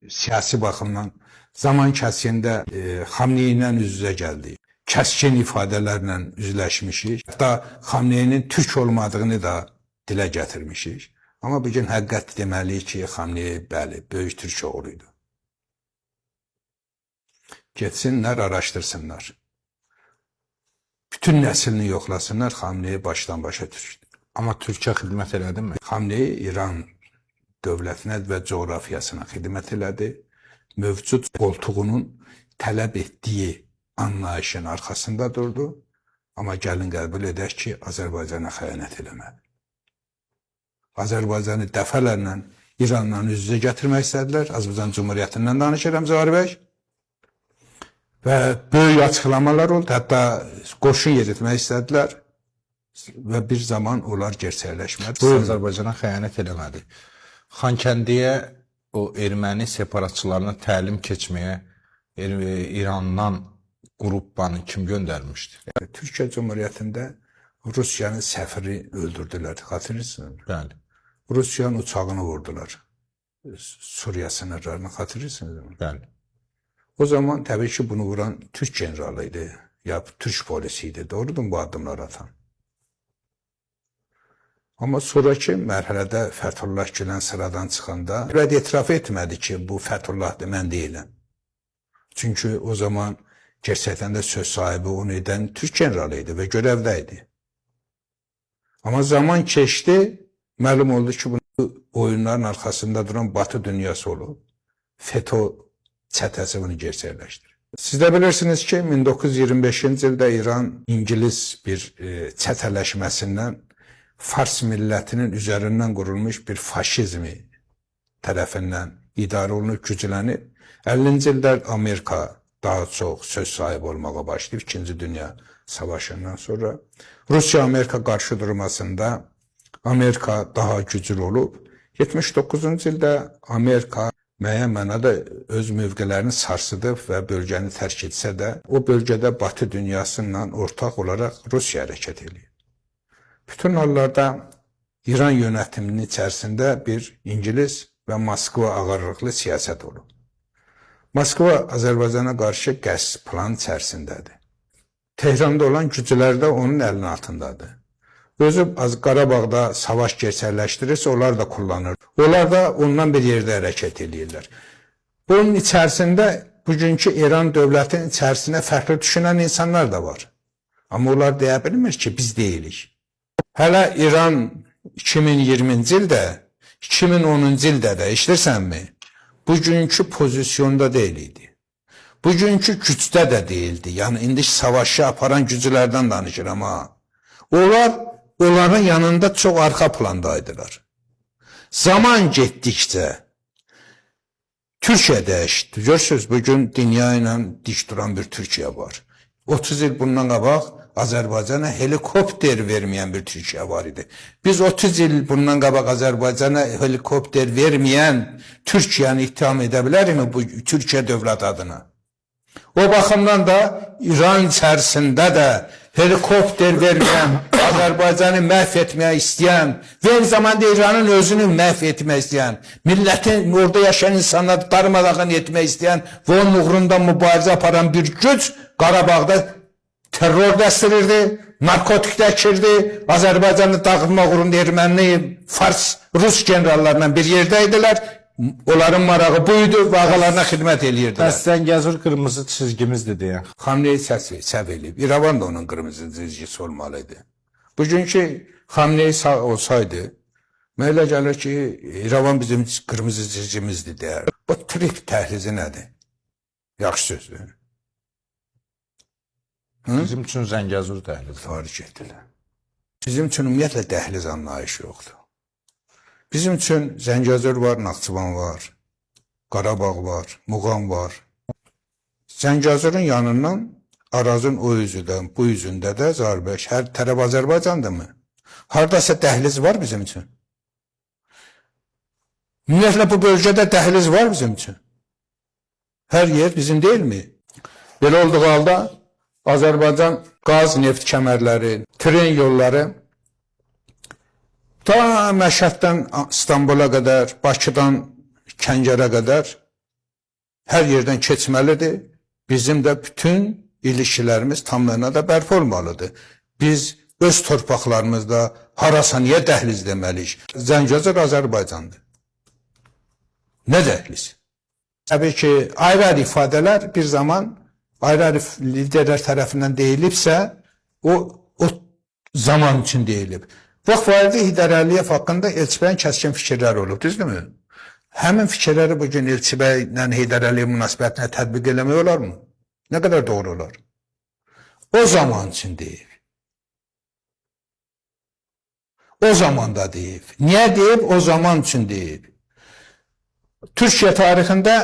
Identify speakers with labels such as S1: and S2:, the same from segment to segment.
S1: siyasi baxımdan zaman kəsiyində Xamneyi ilə üz-üzə gəldik. Kəskin ifadələrlə üzləşmişik. Hətta Xamneyinin türk olmadığını da dilə gətirmişik. Amma bugün həqiqət deməliyik ki, Xamneyi bəli, böyük türk oğluydu. Getsinlər, araşdırsınlar. Bütün nəslini yoxlasınlar, Xamneyi başdan başa türkdür.
S2: Amma Türkiyə xidmət elədi mi?
S1: Xamneyi İran dövlətinə və coğrafiyasına xidmət elədi. Mövcud qoltuğunun tələb etdiyi anlayışın arxasında durdu. Amma gəlin qəbul edək ki, Azərbaycana xəyanət eləmədi. Azərbaycanı dəfələrlə İranla üz-üzə gətirmək istədilər. Azərbaycan Cumhuriyyətindən danışıram Zahir bəy. Və böyük açıqlamalar oldu. Hətta qoşun yeritmək istədilər. Və bir zaman onlar gerçəkləşmədi.
S2: Bu Azərbaycana xəyanət eləmədi. Xankəndiyə o erməni separatçılarına təlim keçməyə İrandan qruppanı kim göndərmişdi?
S1: Türkiyə Cumhuriyyətində Rusiyanın səfiri öldürdülər. Xatırlayırsınız?
S2: Bəli.
S1: Rusiyanın uçağını vurdular. Suriya sınırlarını xatırlayırsınız?
S2: Bəli.
S1: O zaman təbii ki, bunu vuran Türk generalı idi. Ya Türk polisi idi. Doğrudur mu bu addımları atan? Amma sonraki mərhələdə Fəthullah Gülen sıradan çıxanda rədd etiraf etmədi ki, bu Fəthullahdır, mən deyiləm. Çünki o zaman gerçəkdən də söz sahibi onu edən Türk generalı idi və görevdə idi. Amma zaman keçdi, məlum oldu ki, bu oyunların arxasında duran Batı dünyası olub. FETÖ çətəsi bunu gerçəkləşdirir. Siz də bilirsiniz ki, 1925-ci ildə İran İngiliz bir çətələşməsindən Fars millətinin üzərindən qurulmuş bir faşizmi tərəfindən idarə olunub, güclənib. 50-ci ildə Amerika daha çox söz sahibi olmağa başlayıb, 2-ci Dünya Savaşından sonra. Rusiya-Amerika qarşı durmasında Amerika daha güclü olub. 79-cu ildə Amerika müəyyən mənada öz mövqələrini sarsıdıb və bölgəni tərk etsə də, o bölgədə Batı dünyasından ortaq olaraq Rusiya hərəkət edir. Bütün hallarda İran yönetiminin içərisində bir İngiliz və Moskva ağırlıqlı siyasət olub. Moskva Azərbaycana qarşı qəsd plan içərisindədir. Tehranda olan güclər də onun əlinin altındadır. Özü Qarabağda savaş gerçəkləşdirirsə, onlar da kullanır. Onlar da ondan bir yerdə hərəkət edirlər. Bunun içərisində bugünkü İran dövlətinin içərisinə fərqli düşünən insanlar da var. Amma onlar deyə bilmir ki, biz deyilik. Hələ İran 2020-ci ildə, 2010-cu ildə də, işlərsənmi? Bugünkü pozisyonda deyil idi. Bugünkü gücdə də deyildi. Yəni, indi savaşı aparan güclərdən danışıram ha. Onların yanında çox arxa plandaydılar. Zaman getdikcə Türkiyə dəyişdi. Görürsünüz, bugün dünya ilə dik duran bir Türkiyə var. 30 il bundan qabaq Azərbaycana helikopter verməyən bir Türkiyə var idi. Biz 30 il bundan qabaq Azərbaycana helikopter verməyən Türkiyəni ittiham edə bilərikmi bu Türkiyə dövlət adına? O baxımdan da İran içərisində də helikopter verməyən, Azərbaycanı məhv etməyə istəyən və eyni zamanda İranın özünü məhv etmək istəyən, milletin orada yaşayan insanları darmadağın etmək istəyən və onun uğrunda mübarizə aparan bir güc Qarabağda terror dəstirirdi, narkotik dəkirdi, Azərbaycanı dağıtmaq uğrunda erməni, Fars, Rus generallarla bir yerdəydilər. Onların marağı buydu və ağalarına xidmət edirdilər.
S2: Bəs Zəngəzur qırmızı çizgimizdir deyə.
S1: Xamneyi səhv edib. İrəvan da onun qırmızı çizgisi olmalıydı. Bugünkü Xamneyi sağ olsaydı, mənə elə gəlir ki, İrəvan bizim qırmızı çizgimizdir deyər. Bu trip təhlizi nədir? Yaxşı sözdür.
S2: Bizim üçün Zəngəzur dəhlizi.
S1: Tarih etdilər. Bizim üçün ümumiyyətlə dəhliz anlayışı yoxdur. Bizim üçün Zəngəzur var, Naxçıvan var, Qarabağ var, Muğan var. Zəngəzurun yanından Arazın o üzüdən, bu üzündə də Zarbək, hər tərəf Azərbaycandır mı? Haradasa dəhliz var bizim üçün. Ümumiyyətlə bu bölgədə dəhliz var bizim üçün. Hər yer bizim deyilmi? Belə olduğu halda Azərbaycan qaz, neft kəmərləri, tren yolları ta Məşhəddən İstanbula qədər, Bakıdan Kəngərə qədər hər yerdən keçməlidir. Bizim də bütün ilişkilərimiz tam mənada bərpa olmalıdır. Biz öz torpaqlarımızda harasa niyə dəhliz deməliyik? Zəngəzur Azərbaycandır. Nə dəhliz? Təbii ki, ayrı-ayrı ifadələr bir zaman ayrı-ayrı liderlər tərəfindən deyilibsə, o zaman üçün deyilib. Vaxt var idi, Heydər Əliyev haqqında Elçi bəyin kəskin fikirlər olub, düzdürmü? Həmin fikirləri bugün Elçi bəylə Heydər Əliyev münasibətinə tətbiq eləmək olarmı? Nə qədər doğru olar? O zaman üçün deyib. O zaman da deyib. Niyə deyib? O zaman üçün deyib. Türkiyə tarixində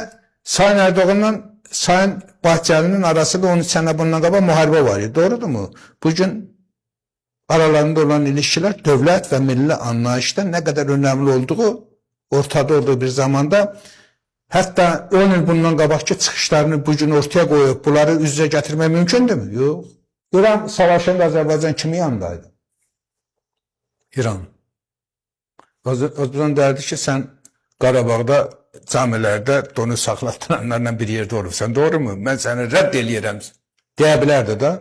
S1: Sayın Erdoğan'la Sayın Bahçeli'nin arasında 13 sene bundan qabaq müharibə var idi. Doğrudur mu? Bugün aralarında olan ilişkiler dövlət və milli anlayışda nə qədər önəmli olduğu ortada olduğu bir zamanda, hətta 10 il bundan qabaqki çıxışlarını bugün ortaya qoyub bunları üz-üzə gətirmək mümkündürmü? Yox. İran savaşında Azərbaycan kimi yanındaydı? İran. Azərbaycan derdi ki, sən Qarabağda camilərdə donu saxlatılanlarla bir yerdə olubsan, doğru mu? Mən səni rədd eləyirəm. Deyə bilərdi da.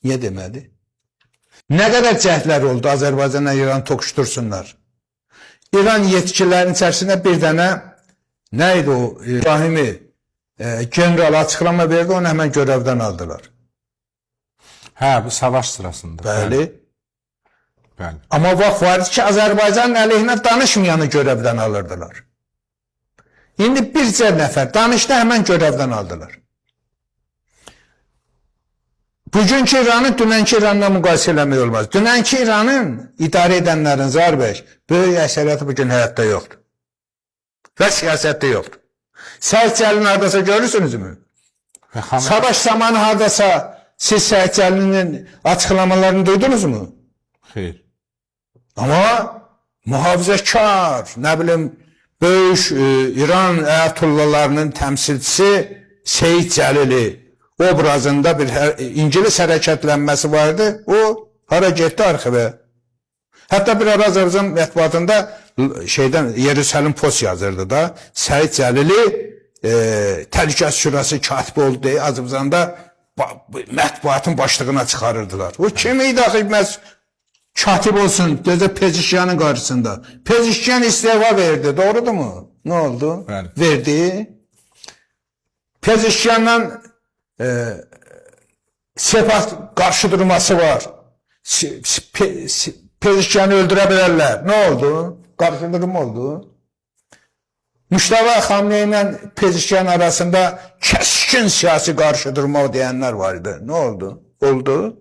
S1: Niyə demədi? Nə qədər cəhdlər oldu Azərbaycanla İran toquştursunlar? İran yetkililərinin içərisində bir dənə nə idi o? İbrahimi general açıqlama verdi, onu həmən görevdən aldılar.
S2: Hə, bu savaş sırasında.
S1: Bəli.
S2: Bəli.
S1: Amma vaxt var ki, Azərbaycanın əleyhinə danışmayanı görevdən alırdılar. İndi bircə nəfər danışdı, həmən görevdən aldılar. Bugünkü İranı dünənki İranla müqayisə eləmək olmaz. Dünənki İranın idarə edənlərin Zahir bəy, böyük əksəriyyəti bugün həyatda yoxdur. Və siyasətdə yoxdur. Səhid Cəlilin hardasa görürsünüzmü? Savaş zamanı hardasa siz Səhid Cəlilin açıqlamalarını duydunuzmu?
S2: Xeyr.
S1: Amma mühafizəkar, nə bilim, böyük İran əyatullalarının təmsilçisi Seyid Cəlili obrazında bir İngilis hərəkətlənməsi vardı. O hara getdi arxivə. Hətta bir ara Azərbaycan mətbuatında Yerusəlim Post yazırdı da. Seyid Cəlili Təhlükəsizlik Şurası katibi oldu deyə Azərbaycanda mətbuatın başlığına çıxarırdılar. O kim idi axı məhz katib olsun gözə Pezişyanın qarşısında. Pezişyan istifa verdi, doğrudur mu? Nə oldu?
S2: Bəli.
S1: Verdi. Pezişyanla Sepah qarşı durması var. Pezişyanı öldürə bilərlər. Nə oldu? Qarşı durum oldu. Müştəbə Xamneyi ilə Pezişyan arasında kəskin siyasi qarşı durma deyənlər vardı. Nə oldu? Oldu.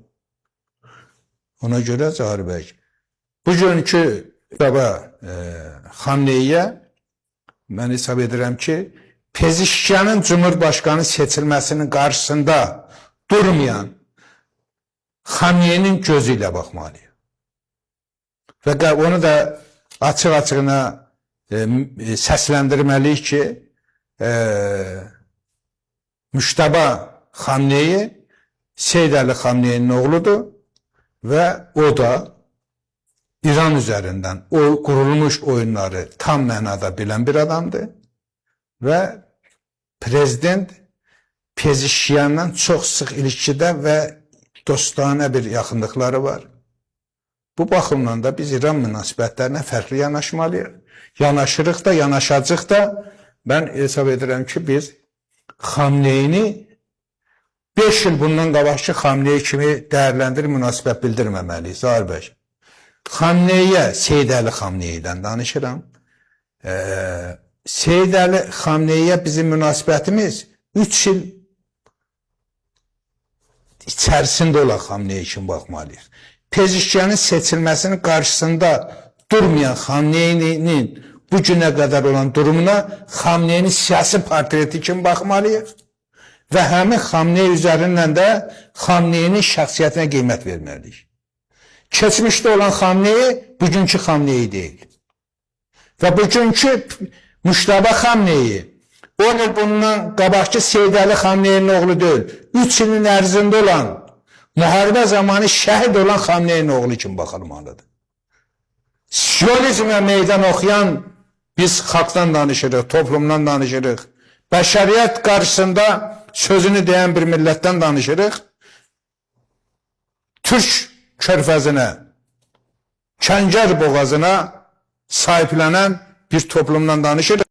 S1: Ona görə Zahir bəy, bugünkü Xamneyiyə mən hesab edirəm ki, Pezişyanın Cumhurbaşkanı seçilməsinin qarşısında durmayan Xamneyinin gözü ilə baxmalıyıq. Və onu da açıq-açığına səsləndirməliyik ki, Müştəbə Xamneyi Seyid Əli Xamneyinin oğludur və o da İran üzərindən qurulmuş oyunları tam mənada bilən bir adamdır və prezident Pezişyanla çox sıx ilişkidə və dostane bir yaxınlıqları var. Bu baxımdan da biz İran münasibətlərinə fərqli yanaşmalıyıq. Yanaşırıq da, yanaşacaq da. Mən hesab edirəm ki, biz Xamneyini 5 il bundan qabaqki Xamneyi kimi dəyərləndirib münasibət bildirməməliyik. Zahir bəy, Xamneyiyə, Seyid Əli Xamneyidən danışıram. Seyid Əli Xamneyiyə bizim münasibətimiz 3 il içərisində olan Xamneyi kimi baxmalıyıq. Pezişyanın seçilməsinin qarşısında durmayan Xamneyinin bu günə qədər olan durumuna Xamneyinin siyasi portreti kimi baxmalıyıq və həmin Xamneyi üzərindən də Xamneyinin şəxsiyyətinə qiymət verməliyik. Keçmişdə olan Xamneyi bugünkü Xamneyi deyil. Və bugünkü Müştəbə Xamneyi 10 il bundan qabaqki Seyid Əli Xamneyinin oğlu deyil. 3 ilin ərzində olan, müharibə zamanı şəhid olan Xamneyinin oğlu kimi baxılmalıdır. Siyonizmə meydan oxuyan biz xalqdan danışırıq, toplumdan danışırıq. Bəşəriyyət qarşısında sözünü deyən bir millətdən danışırıq. Türk körfəzinə, Kəngər boğazına sahiblənən bir toplumdan danışırıq.